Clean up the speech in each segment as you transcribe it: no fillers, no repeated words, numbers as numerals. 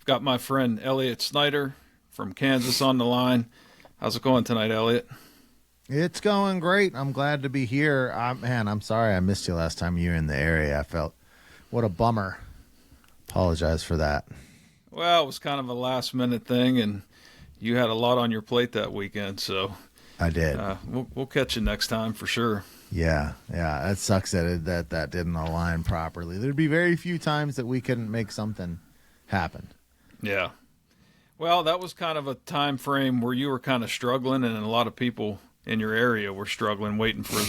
I've got my friend Elliott Snider from Kansas on the line. How's it going tonight, Elliott? It's going great. I'm glad to be here. Man, I'm sorry I missed you last time you were in the area. I felt what a bummer. Apologize for that. Well, it was kind of a last minute thing, and you had a lot on your plate that weekend, so I did. we'll catch you next time for sure. Yeah. That sucks that didn't align properly. There'd be very few times that we couldn't make something happen. Yeah. Well, that was kind of a time frame where you were kind of struggling, and a lot of people in your area were struggling, waiting for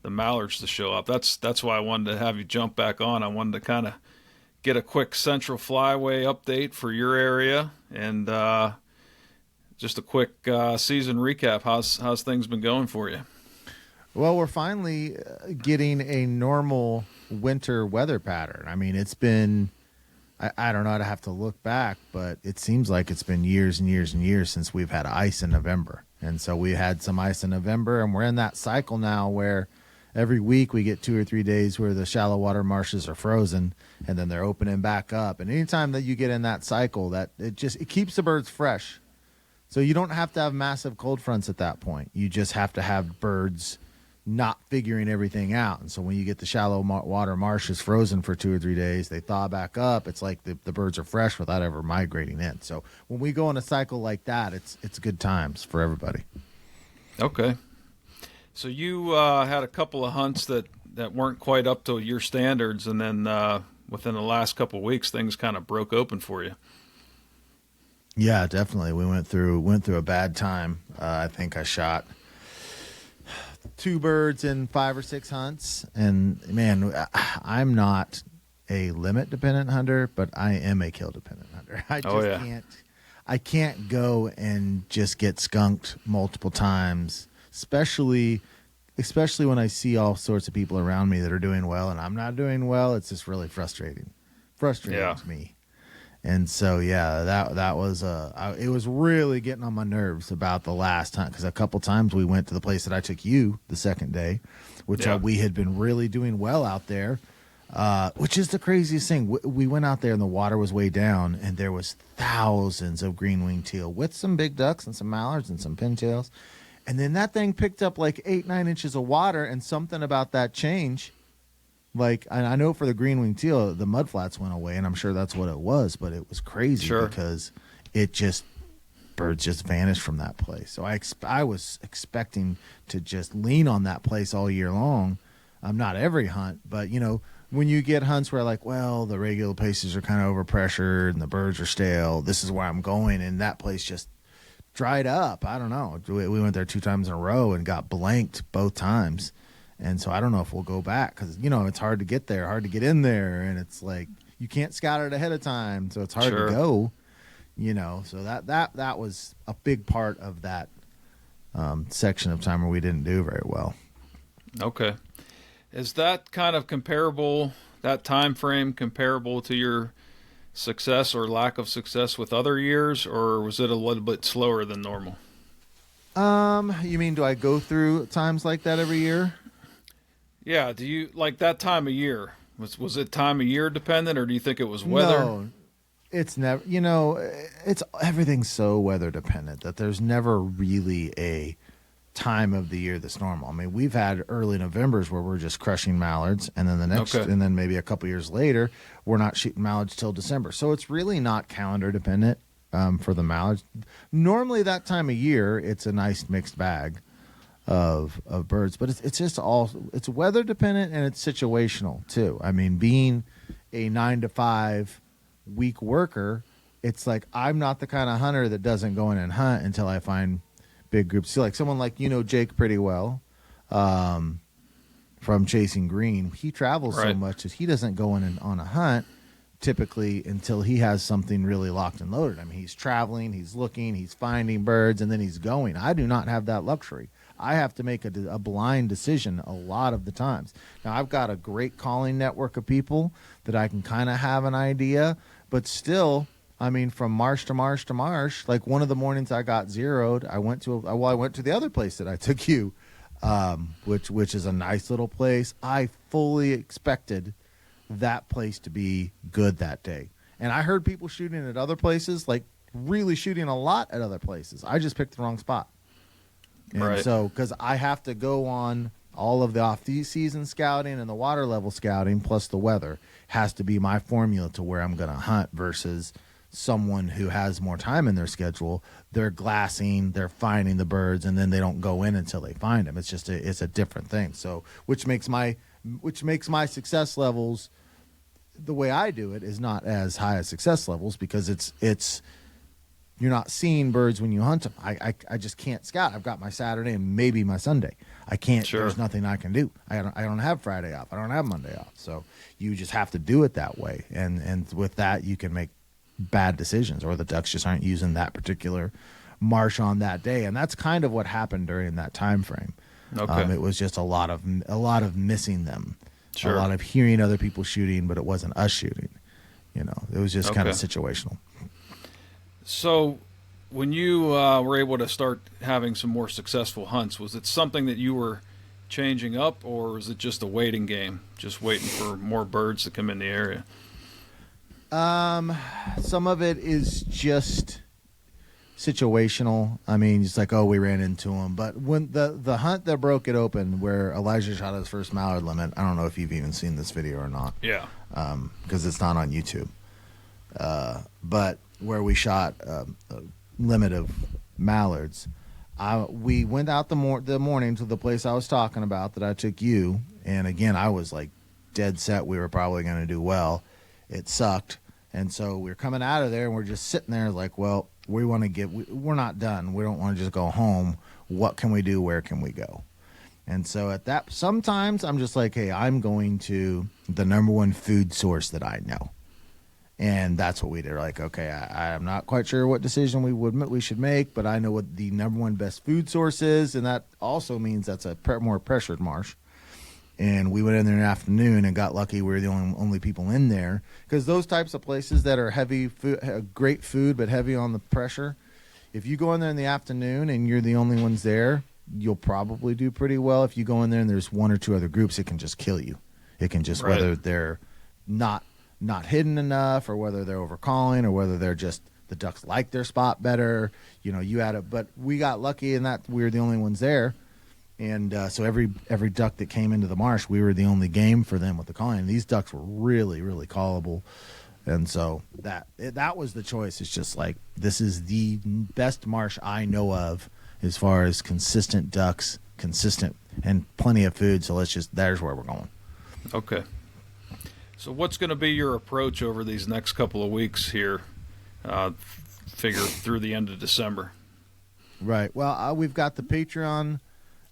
the mallards to show up. That's why I wanted to have you jump back on. I wanted to kind of get a quick Central Flyway update for your area, and just a quick season recap. How's things been going for you? Well, we're finally getting a normal winter weather pattern. I mean, it's been, I don't know, I'd have to look back, but it seems like it's been years and years and years since we've had ice in November. And so we had some ice in November, and we're in that cycle now where every week we get 2 or 3 days where the shallow water marshes are frozen, and then they're opening back up. And anytime that you get in that cycle, that it keeps the birds fresh. So you don't have to have massive cold fronts at that point. You just have to have birds not figuring everything out. And so when you get the shallow water marshes frozen for 2 or 3 days, they thaw back up. It's like the birds are fresh without ever migrating in. So when we go in a cycle like that, it's good times for everybody. Okay. So you had a couple of hunts that weren't quite up to your standards, and then within the last couple of weeks, things kind of broke open for you. Yeah, definitely. We went through a bad time. I think I shot 2 birds in 5 or 6 hunts, and man, I'm not a limit dependent hunter, but I am a kill dependent hunter. I can't go and just get skunked multiple times, especially when I see all sorts of people around me that are doing well and I'm not doing well. It's just really frustrating to me. And so, yeah, that was it was really getting on my nerves about the last time, because a couple times we went to the place that I took you the second day, which we had been really doing well out there, which is the craziest thing. We went out there and the water was way down, and there was thousands of green-winged teal with some big ducks and some mallards and some pintails. And then that thing picked up like 8-9 inches of water, and something about that change. Like, I know for the green-winged teal, the mudflats went away, and I'm sure that's what it was, but it was crazy because birds just vanished from that place. So I was expecting to just lean on that place all year long. Not every hunt, but, when you get hunts where like, well, the regular places are kind of overpressured and the birds are stale, this is where I'm going, and that place just dried up. I don't know. We went there 2 times in a row and got blanked both times. And so I don't know if we'll go back because, it's hard to get there, hard to get in there. And it's like you can't scout it ahead of time. So it's hard to go, So that was a big part of that section of time where we didn't do very well. Okay. Is that kind of comparable, that time frame comparable to your success or lack of success with other years, or was it a little bit slower than normal? You mean, do I go through times like that every year? Yeah, do you like that time of year? Was it time of year dependent, or do you think it was weather? No, it's never. It's everything's so weather dependent that there's never really a time of the year that's normal. I mean, we've had early Novembers where we're just crushing mallards, and then and then maybe a couple years later, we're not shooting mallards till December. So it's really not calendar dependent for the mallards. Normally, that time of year, it's a nice mixed bag of birds, but it's just it's weather dependent, and it's situational too. I mean, being a 9 to 5 week worker, it's like I'm not the kind of hunter that doesn't go in and hunt until I find big groups. See, like someone like Jake pretty well from Chasing Green. He travels so much that he doesn't go in on a hunt typically until he has something really locked and loaded. I mean, he's traveling, he's looking, he's finding birds, and then he's going. I do not have that luxury. I have to make a blind decision a lot of the times. Now, I've got a great calling network of people that I can kind of have an idea, but still, I mean, from marsh to marsh to marsh, like one of the mornings I got zeroed, I went to the other place that I took you, which is a nice little place. I fully expected that place to be good that day. And I heard people shooting at other places, like really shooting a lot at other places. I just picked the wrong spot. And Right. so, because I have to go on all of the off-season scouting and the water level scouting, plus the weather, has to be my formula to where I'm going to hunt versus someone who has more time in their schedule. They're glassing, they're finding the birds, and then they don't go in until they find them. It's just it's a different thing. So, which makes my success levels, the way I do it, is not as high as success levels because it's you're not seeing birds when you hunt them. I just can't scout. I've got my Saturday and maybe my Sunday. I can't. Sure. There's nothing I can do. I don't have Friday off. I don't have Monday off. So you just have to do it that way. And with that, you can make bad decisions, or the ducks just aren't using that particular marsh on that day. And that's kind of what happened during that time frame. Okay. It was just a lot of missing them. Sure. A lot of hearing other people shooting, but it wasn't us shooting. It was just kind of situational. So, when you were able to start having some more successful hunts, was it something that you were changing up, or was it just a waiting game, just waiting for more birds to come in the area? Some of it is just situational. I mean, it's like, oh, we ran into them. But when the hunt that broke it open, where Elijah shot his first mallard limit, I don't know if you've even seen this video or not. Yeah. Because it's not on YouTube. But where we shot a limit of mallards, we went out the morning to the place I was talking about that I took you. And again, I was like dead set we were probably going to do well. It sucked. And so we were coming out of there and we're just sitting there like, well, we're not done. We don't want to just go home. What can we do? Where can we go? And so at that, sometimes I'm just like, hey, I'm going to the number one food source that I know. And that's what we did. Like, okay, I'm not quite sure what decision we should make, but I know what the number one best food source is, and that also means that's a more pressured marsh. And we went in there in the afternoon and got lucky. We were the only people in there, because those types of places that are heavy food, great food but heavy on the pressure, if you go in there in the afternoon and you're the only ones there, you'll probably do pretty well. If you go in there and there's one or two other groups, it can just kill you. It can just, right. Whether they're not hidden enough, or whether they're overcalling, or whether they're just the ducks like their spot better. You had it, but we got lucky in that we were the only ones there, and so every duck that came into the marsh, we were the only game for them with the calling. And these ducks were really, really callable, and so that was the choice. It's just like, this is the best marsh I know of as far as consistent ducks, and plenty of food. So there's where we're going. Okay. So what's going to be your approach over these next couple of weeks here, figure through the end of December? Right. Well, we've got the Patreon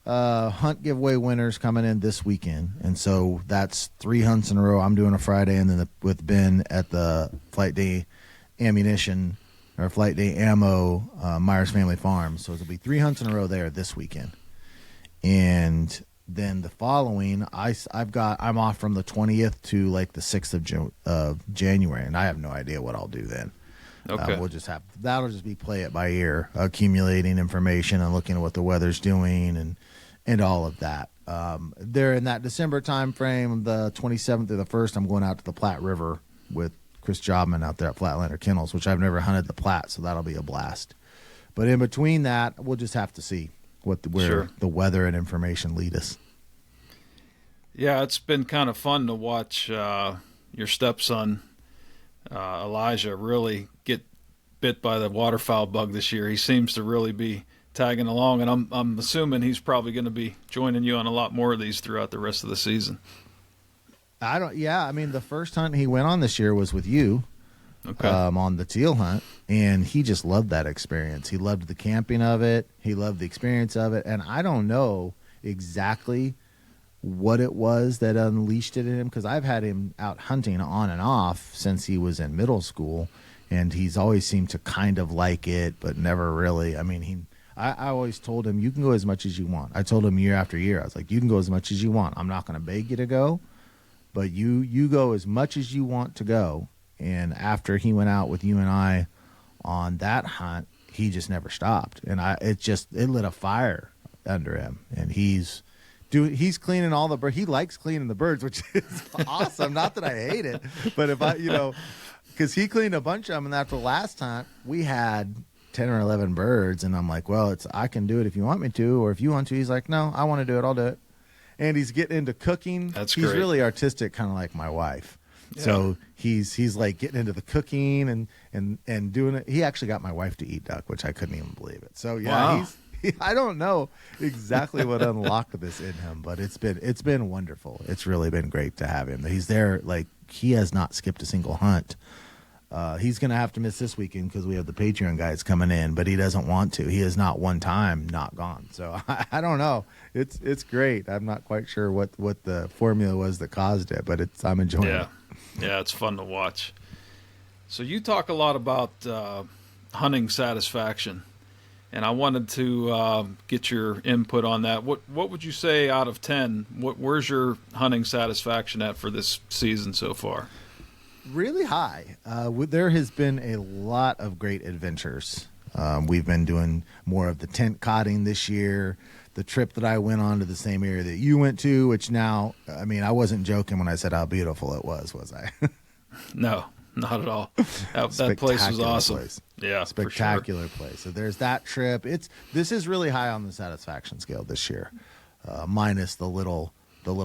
hunt giveaway winners coming in this weekend. And so that's 3 hunts in a row. I'm doing a Friday, and then with Ben at the Flight Day Ammunition, or Flight Day Ammo, Myers Family Farms. So it'll be 3 hunts in a row there this weekend. And then the following, I'm off from the 20th to like the 6th of January, and I have no idea what I'll do then. Okay. That'll just be play it by ear, accumulating information and looking at what the weather's doing and all of that. There in that December time frame, the 27th to the 1st, I'm going out to the Platte River with Chris Jobman out there at Flatlander Kennels, which I've never hunted the Platte, so that'll be a blast. But in between that, we'll just have to see where the weather and information lead us. Yeah, it's been kind of fun to watch your stepson Elijah really get bit by the waterfowl bug this year. He seems to really be tagging along, and I'm assuming he's probably going to be joining you on a lot more of these throughout the rest of the season. I mean, the first hunt he went on this year was with you. Okay. On the teal hunt, and he just loved that experience. He loved the camping of it. He loved the experience of it, and I don't know exactly what it was that unleashed it in him, because I've had him out hunting on and off since he was in middle school, and he's always seemed to kind of like it, but never really. I mean, I always told him, you can go as much as you want. I told him year after year, I was like, you can go as much as you want. I'm not going to beg you to go, but you go as much as you want to go. And after he went out with you and I on that hunt, he just never stopped. And it lit a fire under him. And he's cleaning all the birds. He likes cleaning the birds, which is awesome. Not that I hate it, but if because he cleaned a bunch of them, and after the last time we had 10 or 11 birds, and I'm like, well, I can do it if you want me to, or if you want to. He's like, no, I want to do it. I'll do it. And he's getting into cooking. That's he's great. really artistic, kind of like my wife. Yeah. So he's like getting into the cooking and doing it. He actually got my wife to eat duck, which I couldn't even believe it. So yeah, Wow. I don't know exactly what unlocked this in him, but it's been wonderful. It's really been great to have him. He's there, like, he has not skipped a single hunt. He's going to have to miss this weekend because we have the Patreon guys coming in, but he doesn't want to. He has not one time not gone. So I don't know. It's great. I'm not quite sure what the formula was that caused it, but I'm enjoying it. Yeah, it's fun to watch. So you talk a lot about hunting satisfaction, and I wanted to get your input on that. What would you say out of 10? Where's your hunting satisfaction at for this season so far? Really high. There has been a lot of great adventures. We've been doing more of the tent cotting this year. The trip that I went on to the same area that you went to, which now, I mean, I wasn't joking when I said how beautiful it was I? No, not at all. That place was awesome. Place. Yeah, spectacular for sure. place. So there's that trip. This is really high on the satisfaction scale this year, minus the little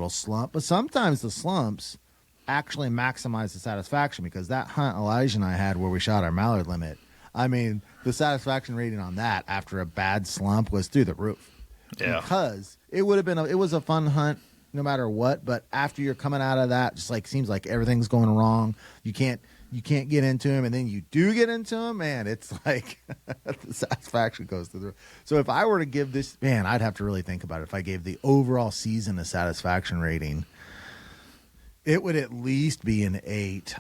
slump. But sometimes the slumps actually maximize the satisfaction, because that hunt Elijah and I had where we shot our mallard limit, I mean, the satisfaction rating on that after a bad slump was through the roof. Yeah. Because it was a fun hunt no matter what, but after you're coming out of that, just like seems like everything's going wrong. You can't get into him, and then you do get into him, man, it's like the satisfaction goes through the roof. So if I were to give this, man, I'd have to really think about it. If I gave the overall season a satisfaction rating, it would at least be an 8.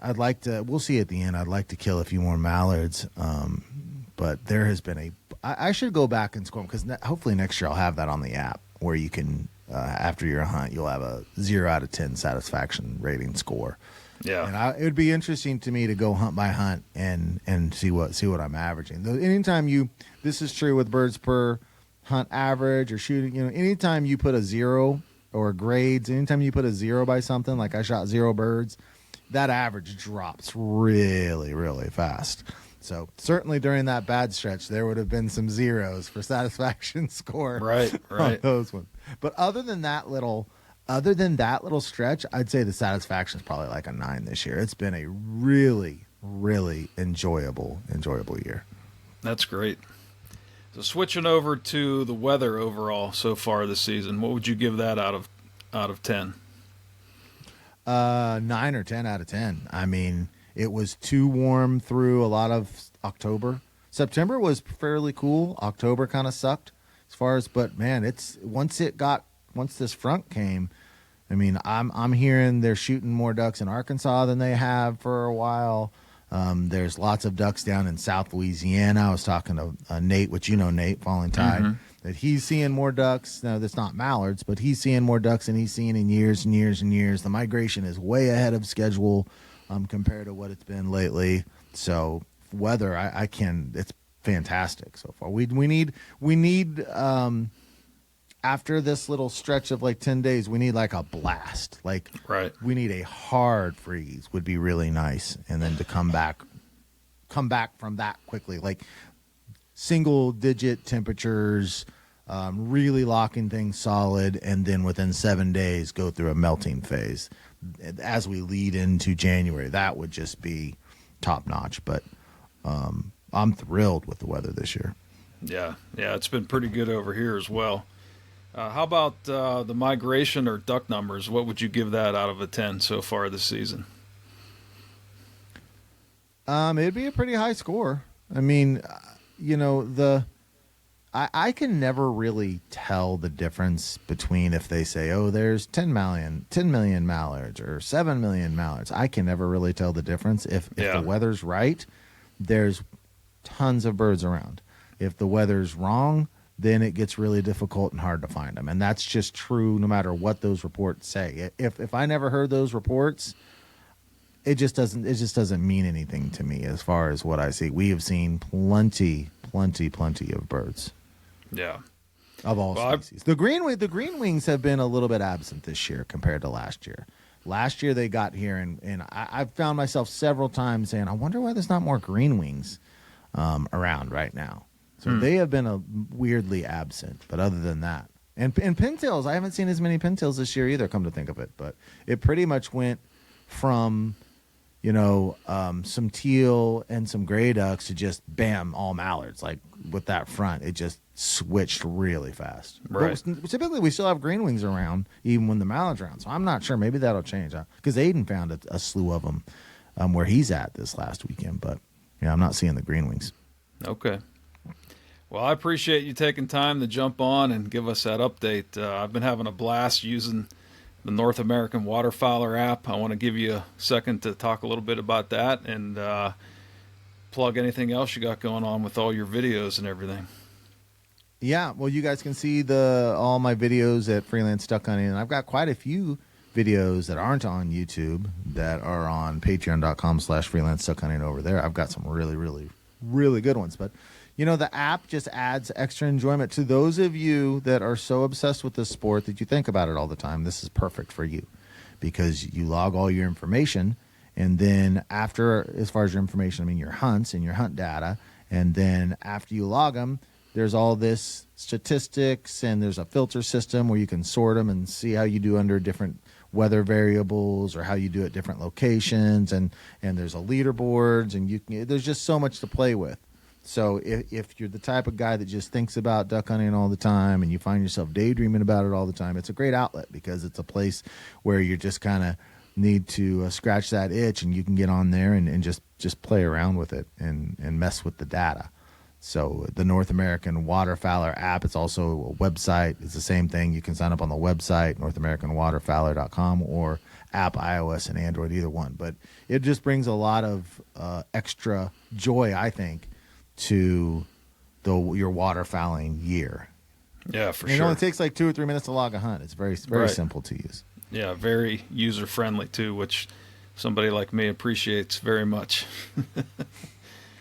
We'll see at the end. I'd like to kill a few more mallards. But there has been I should go back and score them, because hopefully next year I'll have that on the app where you can, after your hunt, you'll have a 0 out of 10 satisfaction rating score. Yeah. And it would be interesting to me to go hunt by hunt and see what I'm averaging. Anytime this is true with birds per hunt average or shooting, anytime you put a 0 or grades, anytime you put a 0 by something, like I shot 0 birds, that average drops really, really fast. So certainly during that bad stretch, there would have been some 0s for satisfaction score. Right. On those ones. But other than that little stretch, I'd say the satisfaction is probably like a 9 this year. It's been a really, really enjoyable year. That's great. So switching over to the weather overall so far this season, what would you give that out of 10? 9 or 10 out of 10. I mean, it was too warm through a lot of October. September was fairly cool. October kind of sucked as far as, but man, once this front came, I mean, I'm hearing they're shooting more ducks in Arkansas than they have for a while. There's lots of ducks down in South Louisiana. I was talking to Nate, which Nate, Falling Tide, that he's seeing more ducks. Now, that's not mallards, but he's seeing more ducks than he's seen in years and years and years. The migration is way ahead of schedule compared to what it's been lately. So weather, it's fantastic so far. We need after this little stretch of like 10 days, we need like a blast. Like, right. We need a hard freeze would be really nice. And then to come back from that quickly, like single digit temperatures, really locking things solid. And then within 7 days, go through a melting phase as we lead into January. That would just be top notch. But I'm thrilled with the weather this year. Yeah. It's been pretty good over here as well. How about the migration or duck numbers? What would you give that out of a 10 so far this season? It'd be a pretty high score. I mean, I can never really tell the difference between if they say, oh, there's 10 million mallards or 7 million mallards. I can never really tell the difference. If the weather's right, there's tons of birds around. If the weather's wrong, then it gets really difficult and hard to find them. And that's just true no matter what those reports say. If I never heard those reports, it just doesn't mean anything to me as far as what I see. We have seen plenty of birds. Yeah. Of all species. The green wings have been a little bit absent this year compared to last year. Last year they got here, and I've found myself several times saying, I wonder why there's not more green wings around right now. So they have been weirdly absent. But other than that, and pintails, I haven't seen as many pintails this year either, come to think of it. But it pretty much went from, some teal and some gray ducks to just bam, all mallards. Like with that front, it just switched really fast. Right. But typically, we still have green wings around even when the mallards are around. So I'm not sure. Maybe that'll change. Because Aiden found a slew of them where he's at this last weekend. But I'm not seeing the green wings. Okay. Well, I appreciate you taking time to jump on and give us that update. I've been having a blast using the North American Waterfowler app. I want to give you a second to talk a little bit about that and plug anything else you got going on with all your videos and everything. Yeah, well, you guys can see all my videos at Freelance Duck Hunting, and I've got quite a few videos that aren't on YouTube that are on patreon.com/freelance duck hunting over there. I've got some really, really, really good ones. But, the app just adds extra enjoyment to those of you that are so obsessed with this sport that you think about it all the time. This is perfect for you because you log all your information, and then after, as far as your information, I mean your hunts and your hunt data, and then after you log them, there's all this statistics, and there's a filter system where you can sort them and see how you do under different weather variables or how you do at different locations, and there's a leaderboards, and there's just so much to play with. So if you're the type of guy that just thinks about duck hunting all the time and you find yourself daydreaming about it all the time, it's a great outlet because it's a place where you just kind of need to scratch that itch, and you can get on there and just play around with it and mess with the data. So the North American Waterfowler app, it's also a website. It's the same thing. You can sign up on the website, NorthAmericanWaterfowler.com, or app, iOS and Android, either one. But it just brings a lot of extra joy, I think, to your waterfowling year. Yeah, for sure. It only takes like 2 or 3 minutes to log a hunt. It's very right. simple to use. Yeah, very user-friendly, too, which somebody like me appreciates very much.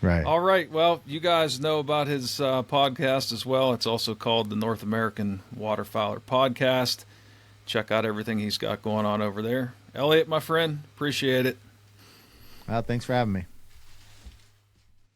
Right. All right. Well, you guys know about his podcast as well. It's also called the North American Waterfowler Podcast. Check out everything he's got going on over there. Elliott, my friend, appreciate it. Well, thanks for having me.